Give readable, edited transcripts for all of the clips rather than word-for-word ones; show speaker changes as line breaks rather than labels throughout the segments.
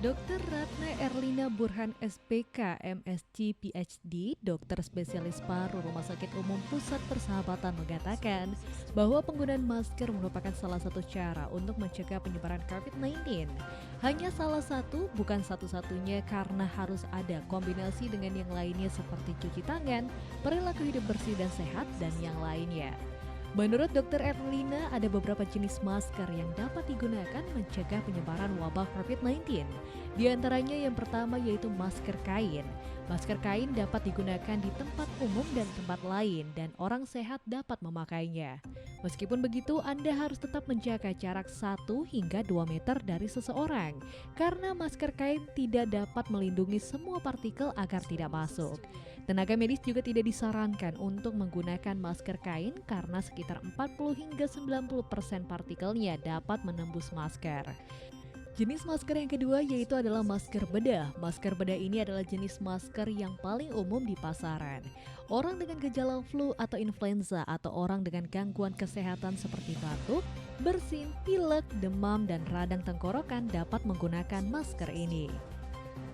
Dr. Ratna Erlina Burhan SPK, MSc, PhD, dokter spesialis paru Rumah Sakit Umum Pusat Persahabatan mengatakan bahwa penggunaan masker merupakan salah satu cara untuk mencegah penyebaran COVID-19. Hanya salah satu, bukan satu-satunya karena harus ada kombinasi dengan yang lainnya seperti cuci tangan, perilaku hidup bersih dan sehat, dan yang lainnya. Menurut Dr. Erlina, ada beberapa jenis masker yang dapat digunakan mencegah penyebaran wabah COVID-19. Di antaranya yang pertama yaitu masker kain. Masker kain dapat digunakan di tempat umum dan tempat lain dan orang sehat dapat memakainya. Meskipun begitu, Anda harus tetap menjaga jarak 1 hingga 2 meter dari seseorang karena masker kain tidak dapat melindungi semua partikel agar tidak masuk. Tenaga medis juga tidak disarankan untuk menggunakan masker kain karena sekitar 40 hingga 90% partikelnya dapat menembus masker. Jenis masker yang kedua yaitu adalah masker bedah. Masker bedah ini adalah jenis masker yang paling umum di pasaran. Orang dengan gejala flu atau influenza atau orang dengan gangguan kesehatan seperti batuk, bersin, pilek, demam, dan radang tenggorokan dapat menggunakan masker ini.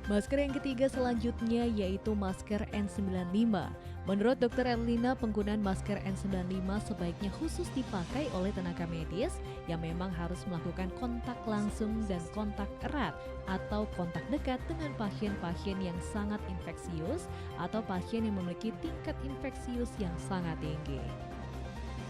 Masker yang ketiga selanjutnya yaitu masker N95. Menurut Dr. Erlina, penggunaan masker N95 sebaiknya khusus dipakai oleh tenaga medis yang memang harus melakukan kontak langsung dan kontak erat atau kontak dekat dengan pasien-pasien yang sangat infeksius atau pasien yang memiliki tingkat infeksius yang sangat tinggi.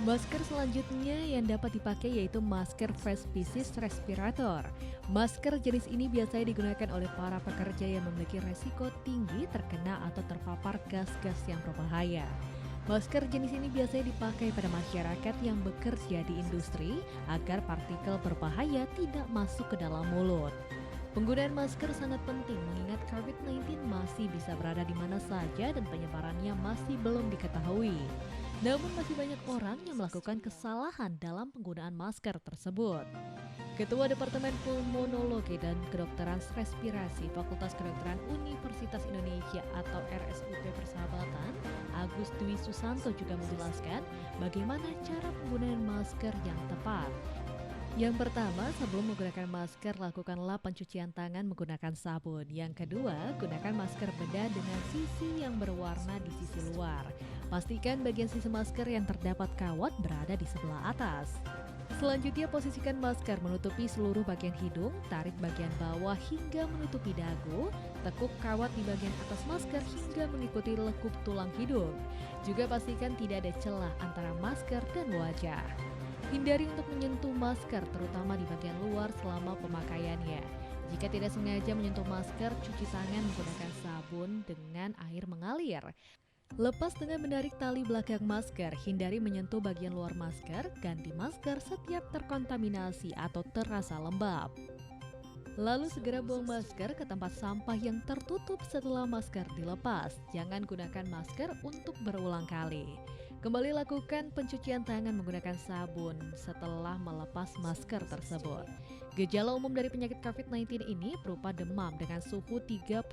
Masker selanjutnya yang dapat dipakai yaitu masker face species respirator. Masker jenis ini biasanya digunakan oleh para pekerja yang memiliki resiko tinggi terkena atau terpapar gas-gas yang berbahaya. Masker jenis ini biasanya dipakai pada masyarakat yang bekerja di industri agar partikel berbahaya tidak masuk ke dalam mulut. Penggunaan masker sangat penting mengingat COVID-19 masih bisa berada di mana saja dan penyebarannya masih belum diketahui. Namun masih banyak orang yang melakukan kesalahan dalam penggunaan masker tersebut. Ketua Departemen Pulmonologi dan Kedokteran Respirasi Fakultas Kedokteran Universitas Indonesia atau RSUP Persahabatan, Agus Dwi Susanto juga menjelaskan bagaimana cara penggunaan masker yang tepat. Yang pertama, sebelum menggunakan masker, lakukanlah pencucian tangan menggunakan sabun. Yang kedua, gunakan masker bedah dengan sisi yang berwarna di sisi luar. Pastikan bagian sisi masker yang terdapat kawat berada di sebelah atas. Selanjutnya, posisikan masker menutupi seluruh bagian hidung, tarik bagian bawah hingga menutupi dagu, tekuk kawat di bagian atas masker hingga mengikuti lekuk tulang hidung. Juga pastikan tidak ada celah antara masker dan wajah. Hindari untuk menyentuh masker, terutama di bagian luar selama pemakaiannya. Jika tidak sengaja menyentuh masker, cuci tangan menggunakan sabun dengan air mengalir. Lepas dengan menarik tali belakang masker, hindari menyentuh bagian luar masker, ganti masker setiap terkontaminasi atau terasa lembab. Lalu segera buang masker ke tempat sampah yang tertutup setelah masker dilepas. Jangan gunakan masker untuk berulang kali. Kembali lakukan pencucian tangan menggunakan sabun setelah melepas masker tersebut. Gejala umum dari penyakit COVID-19 ini berupa demam dengan suhu 38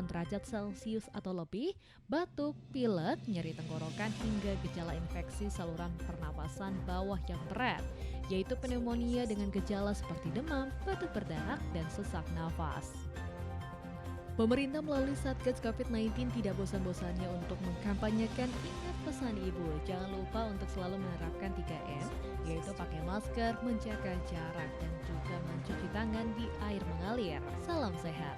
derajat Celcius atau lebih, batuk, pilek, nyeri tenggorokan hingga gejala infeksi saluran pernapasan bawah yang berat, yaitu pneumonia dengan gejala seperti demam, batuk berdarah, dan sesak nafas. Pemerintah melalui Satgas COVID-19 tidak bosan-bosannya untuk mengkampanyekan ingat pesan ibu. Jangan lupa untuk selalu menerapkan 3M, yaitu pakai masker, menjaga jarak, dan juga mencuci tangan di air mengalir. Salam sehat.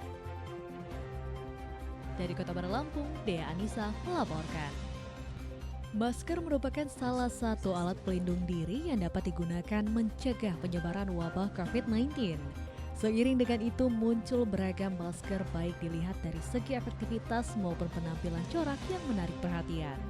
Dari Kota Baru Lampung, Dea Anissa melaporkan. Masker merupakan salah satu alat pelindung diri yang dapat digunakan mencegah penyebaran wabah COVID-19. Seiring dengan itu muncul beragam masker baik dilihat dari segi efektivitas maupun penampilan corak yang menarik perhatian.